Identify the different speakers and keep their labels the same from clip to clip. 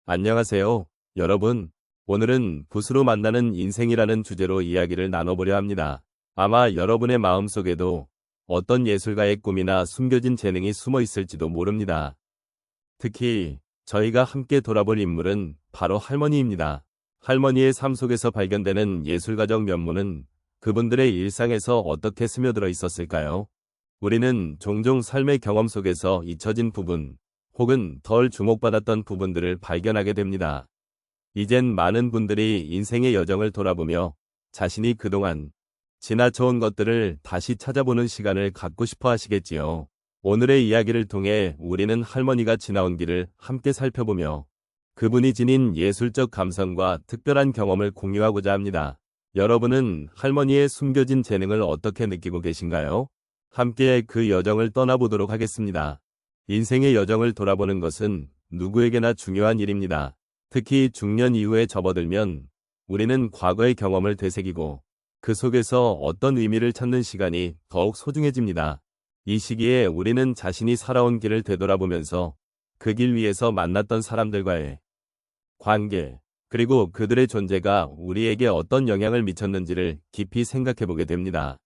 Speaker 1: 안녕하세요, 여러분. 오늘은 붓으로 만나는 인생이라는 주제로 이야기를 나눠보려 합니다. 아마 여러분의 마음속에도 어떤 예술가의 꿈이나 숨겨진 재능이 숨어 있을지도 모릅니다. 특히 저희가 함께 돌아볼 인물은 바로 할머니입니다. 할머니의 삶 속에서 발견되는 예술가적 면모는 그분들의 일상에서 어떻게 스며들어 있었을까요? 우리는 종종 삶의 경험 속에서 잊혀진 부분, 혹은 덜 주목받았던 부분들을 발견하게 됩니다. 이젠 많은 분들이 인생의 여정을 돌아보며 자신이 그동안 지나쳐온 것들을 다시 찾아보는 시간을 갖고 싶어 하시겠지요. 오늘의 이야기를 통해 우리는 할머니가 지나온 길을 함께 살펴보며 그분이 지닌 예술적 감성과 특별한 경험을 공유하고자 합니다. 여러분은 할머니의 숨겨진 재능을 어떻게 느끼고 계신가요? 함께 그 여정을 떠나보도록 하겠습니다. 인생의 여정을 돌아보는 것은 누구에게나 중요한 일입니다. 특히 중년 이후에 접어들면 우리는 과거의 경험을 되새기고 그 속에서 어떤 의미를 찾는 시간이 더욱 소중해집니다. 이 시기에 우리는 자신이 살아온 길을 되돌아보면서 그 길 위에서 만났던 사람들과의 관계, 그리고 그들의 존재가 우리에게 어떤 영향을 미쳤는지를 깊이 생각해보게 됩니다.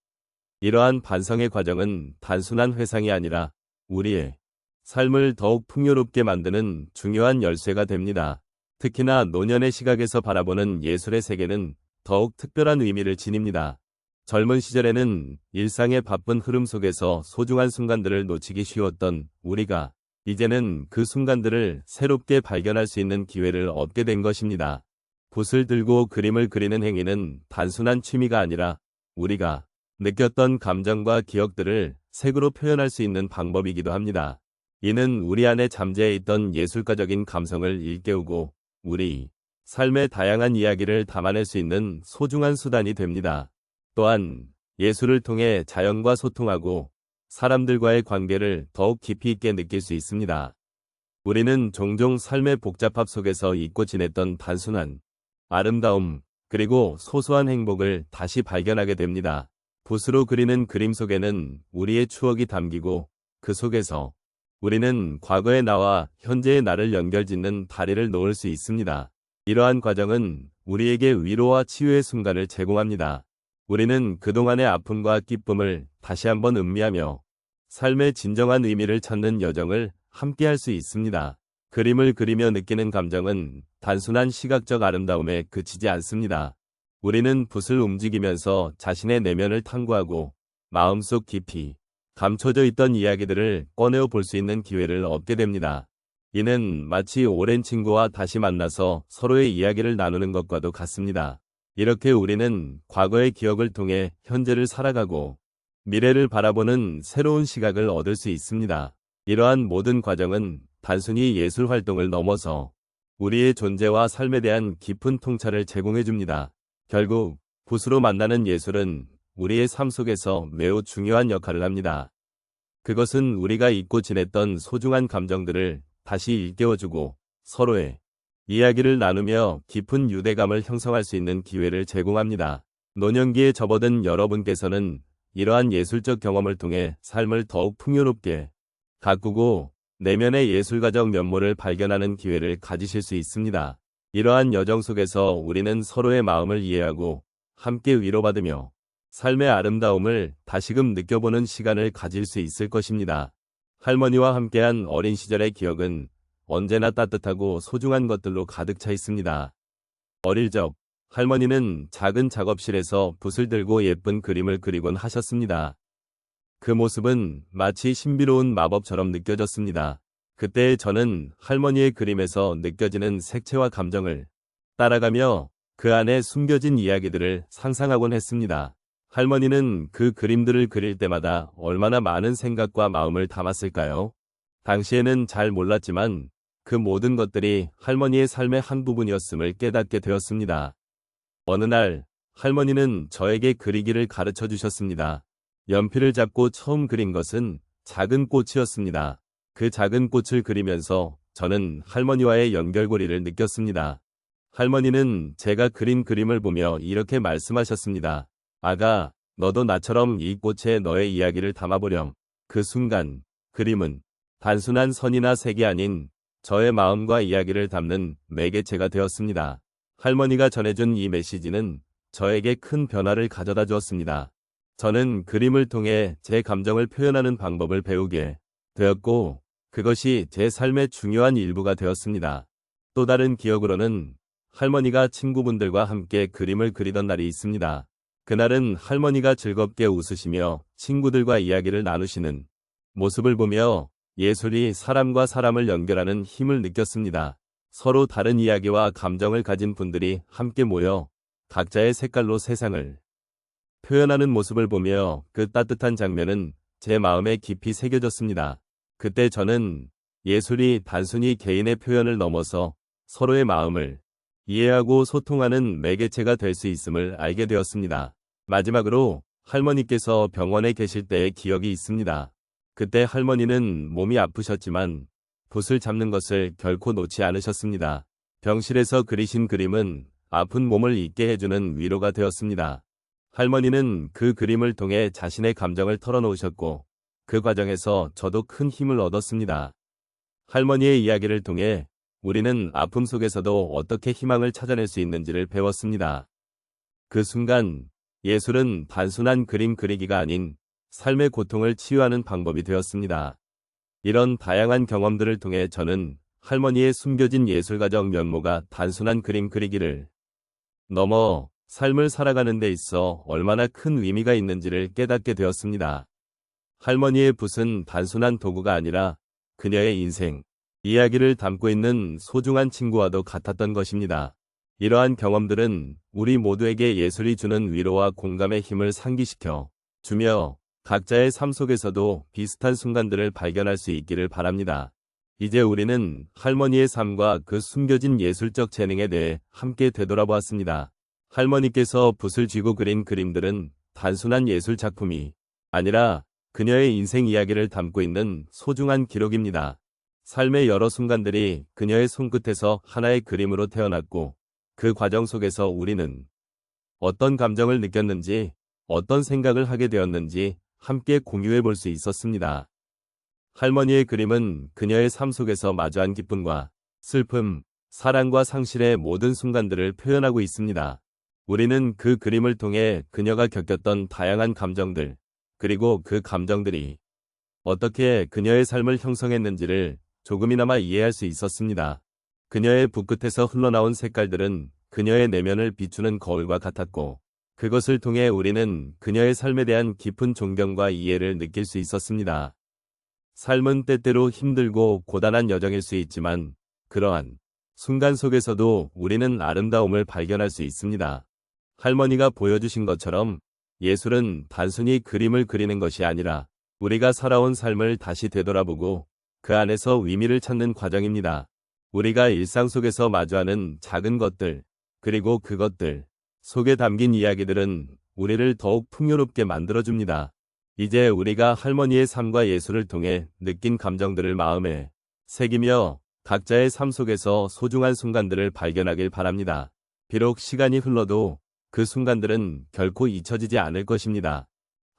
Speaker 1: 이러한 반성의 과정은 단순한 회상이 아니라 우리의 삶을 더욱 풍요롭게 만드는 중요한 열쇠가 됩니다. 특히나 노년의 시각에서 바라보는 예술의 세계는 더욱 특별한 의미를 지닙니다. 젊은 시절에는 일상의 바쁜 흐름 속에서 소중한 순간들을 놓치기 쉬웠던 우리가 이제는 그 순간들을 새롭게 발견할 수 있는 기회를 얻게 된 것입니다. 붓을 들고 그림을 그리는 행위는 단순한 취미가 아니라 우리가 느꼈던 감정과 기억들을 색으로 표현할 수 있는 방법이기도 합니다. 이는 우리 안에 잠재해 있던 예술가적인 감성을 일깨우고 우리 삶의 다양한 이야기를 담아낼 수 있는 소중한 수단이 됩니다. 또한 예술을 통해 자연과 소통하고 사람들과의 관계를 더욱 깊이 있게 느낄 수 있습니다. 우리는 종종 삶의 복잡함 속에서 잊고 지냈던 단순한 아름다움, 그리고 소소한 행복을 다시 발견하게 됩니다. 붓으로 그리는 그림 속에는 우리의 추억이 담기고 그 속에서 우리는 과거의 나와 현재의 나를 연결짓는 다리를 놓을 수 있습니다. 이러한 과정은 우리에게 위로와 치유의 순간을 제공합니다. 우리는 그동안의 아픔과 기쁨을 다시 한번 음미하며 삶의 진정한 의미를 찾는 여정을 함께할 수 있습니다. 그림을 그리며 느끼는 감정은 단순한 시각적 아름다움에 그치지 않습니다. 우리는 붓을 움직이면서 자신의 내면을 탐구하고 마음속 깊이 감춰져 있던 이야기들을 꺼내어 볼 수 있는 기회를 얻게 됩니다. 이는 마치 오랜 친구와 다시 만나서 서로의 이야기를 나누는 것과도 같습니다. 이렇게 우리는 과거의 기억을 통해 현재를 살아가고 미래를 바라보는 새로운 시각을 얻을 수 있습니다. 이러한 모든 과정은 단순히 예술 활동을 넘어서 우리의 존재와 삶에 대한 깊은 통찰을 제공해 줍니다. 결국 붓으로 만나는 예술은 우리의 삶 속에서 매우 중요한 역할을 합니다. 그것은 우리가 잊고 지냈던 소중한 감정들을 다시 일깨워주고 서로의 이야기를 나누며 깊은 유대감을 형성할 수 있는 기회를 제공합니다. 노년기에 접어든 여러분께서는 이러한 예술적 경험을 통해 삶을 더욱 풍요롭게 가꾸고 내면의 예술가적 면모를 발견하는 기회를 가지실 수 있습니다. 이러한 여정 속에서 우리는 서로의 마음을 이해하고 함께 위로받으며 삶의 아름다움을 다시금 느껴보는 시간을 가질 수 있을 것입니다. 할머니와 함께한 어린 시절의 기억은 언제나 따뜻하고 소중한 것들로 가득 차 있습니다. 어릴 적 할머니는 작은 작업실에서 붓을 들고 예쁜 그림을 그리곤 하셨습니다. 그 모습은 마치 신비로운 마법처럼 느껴졌습니다. 그때 저는 할머니의 그림에서 느껴지는 색채와 감정을 따라가며 그 안에 숨겨진 이야기들을 상상하곤 했습니다. 할머니는 그 그림들을 그릴 때마다 얼마나 많은 생각과 마음을 담았을까요? 당시에는 잘 몰랐지만 그 모든 것들이 할머니의 삶의 한 부분이었음을 깨닫게 되었습니다. 어느 날 할머니는 저에게 그리기를 가르쳐 주셨습니다. 연필을 잡고 처음 그린 것은 작은 꽃이었습니다. 그 작은 꽃을 그리면서 저는 할머니와의 연결고리를 느꼈습니다. 할머니는 제가 그린 그림을 보며 이렇게 말씀하셨습니다. 아가, 너도 나처럼 이 꽃에 너의 이야기를 담아보렴. 그 순간 그림은 단순한 선이나 색이 아닌 저의 마음과 이야기를 담는 매개체가 되었습니다. 할머니가 전해준 이 메시지는 저에게 큰 변화를 가져다 주었습니다. 저는 그림을 통해 제 감정을 표현하는 방법을 배우게 되었고, 그것이 제 삶의 중요한 일부가 되었습니다. 또 다른 기억으로는 할머니가 친구분들과 함께 그림을 그리던 날이 있습니다. 그날은 할머니가 즐겁게 웃으시며 친구들과 이야기를 나누시는 모습을 보며 예술이 사람과 사람을 연결하는 힘을 느꼈습니다. 서로 다른 이야기와 감정을 가진 분들이 함께 모여 각자의 색깔로 세상을 표현하는 모습을 보며 그 따뜻한 장면은 제 마음에 깊이 새겨졌습니다. 그때 저는 예술이 단순히 개인의 표현을 넘어서 서로의 마음을 이해하고 소통하는 매개체가 될 수 있음을 알게 되었습니다. 마지막으로 할머니께서 병원에 계실 때의 기억이 있습니다. 그때 할머니는 몸이 아프셨지만 붓을 잡는 것을 결코 놓지 않으셨습니다. 병실에서 그리신 그림은 아픈 몸을 잊게 해주는 위로가 되었습니다. 할머니는 그 그림을 통해 자신의 감정을 털어놓으셨고, 그 과정에서 저도 큰 힘을 얻었습니다. 할머니의 이야기를 통해 우리는 아픔 속에서도 어떻게 희망을 찾아낼 수 있는지를 배웠습니다. 그 순간 예술은 단순한 그림 그리기가 아닌 삶의 고통을 치유하는 방법이 되었습니다. 이런 다양한 경험들을 통해 저는 할머니의 숨겨진 예술가적 면모가 단순한 그림 그리기를 넘어 삶을 살아가는 데 있어 얼마나 큰 의미가 있는지를 깨닫게 되었습니다. 할머니의 붓은 단순한 도구가 아니라 그녀의 인생, 이야기를 담고 있는 소중한 친구와도 같았던 것입니다. 이러한 경험들은 우리 모두에게 예술이 주는 위로와 공감의 힘을 상기시켜 주며 각자의 삶 속에서도 비슷한 순간들을 발견할 수 있기를 바랍니다. 이제 우리는 할머니의 삶과 그 숨겨진 예술적 재능에 대해 함께 되돌아보았습니다. 할머니께서 붓을 쥐고 그린 그림들은 단순한 예술 작품이 아니라 그녀의 인생 이야기를 담고 있는 소중한 기록입니다. 삶의 여러 순간들이 그녀의 손끝에서 하나의 그림으로 태어났고, 그 과정 속에서 우리는 어떤 감정을 느꼈는지, 어떤 생각을 하게 되었는지 함께 공유해 볼 수 있었습니다. 할머니의 그림은 그녀의 삶 속에서 마주한 기쁨과 슬픔, 사랑과 상실의 모든 순간들을 표현하고 있습니다. 우리는 그 그림을 통해 그녀가 겪었던 다양한 감정들, 그리고 그 감정들이 어떻게 그녀의 삶을 형성했는지를 조금이나마 이해할 수 있었습니다. 그녀의 붓끝에서 흘러나온 색깔들은 그녀의 내면을 비추는 거울과 같았고, 그것을 통해 우리는 그녀의 삶에 대한 깊은 존경과 이해를 느낄 수 있었습니다. 삶은 때때로 힘들고 고단한 여정일 수 있지만, 그러한 순간 속에서도 우리는 아름다움을 발견할 수 있습니다. 할머니가 보여주신 것처럼 예술은 단순히 그림을 그리는 것이 아니라 우리가 살아온 삶을 다시 되돌아보고 그 안에서 의미를 찾는 과정입니다. 우리가 일상 속에서 마주하는 작은 것들, 그리고 그것들 속에 담긴 이야기들은 우리를 더욱 풍요롭게 만들어줍니다. 이제 우리가 할머니의 삶과 예술을 통해 느낀 감정들을 마음에 새기며 각자의 삶 속에서 소중한 순간들을 발견하길 바랍니다. 비록 시간이 흘러도 그 순간들은 결코 잊혀지지 않을 것입니다.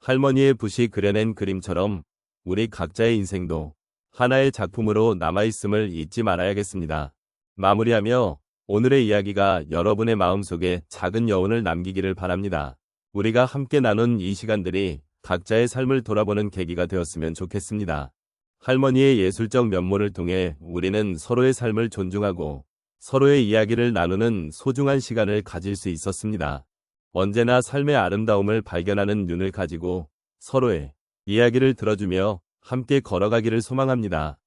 Speaker 1: 할머니의 붓이 그려낸 그림처럼 우리 각자의 인생도 하나의 작품으로 남아있음을 잊지 말아야겠습니다. 마무리하며 오늘의 이야기가 여러분의 마음속에 작은 여운을 남기기를 바랍니다. 우리가 함께 나눈 이 시간들이 각자의 삶을 돌아보는 계기가 되었으면 좋겠습니다. 할머니의 예술적 면모를 통해 우리는 서로의 삶을 존중하고 서로의 이야기를 나누는 소중한 시간을 가질 수 있었습니다. 언제나 삶의 아름다움을 발견하는 눈을 가지고 서로의 이야기를 들어주며 함께 걸어가기를 소망합니다.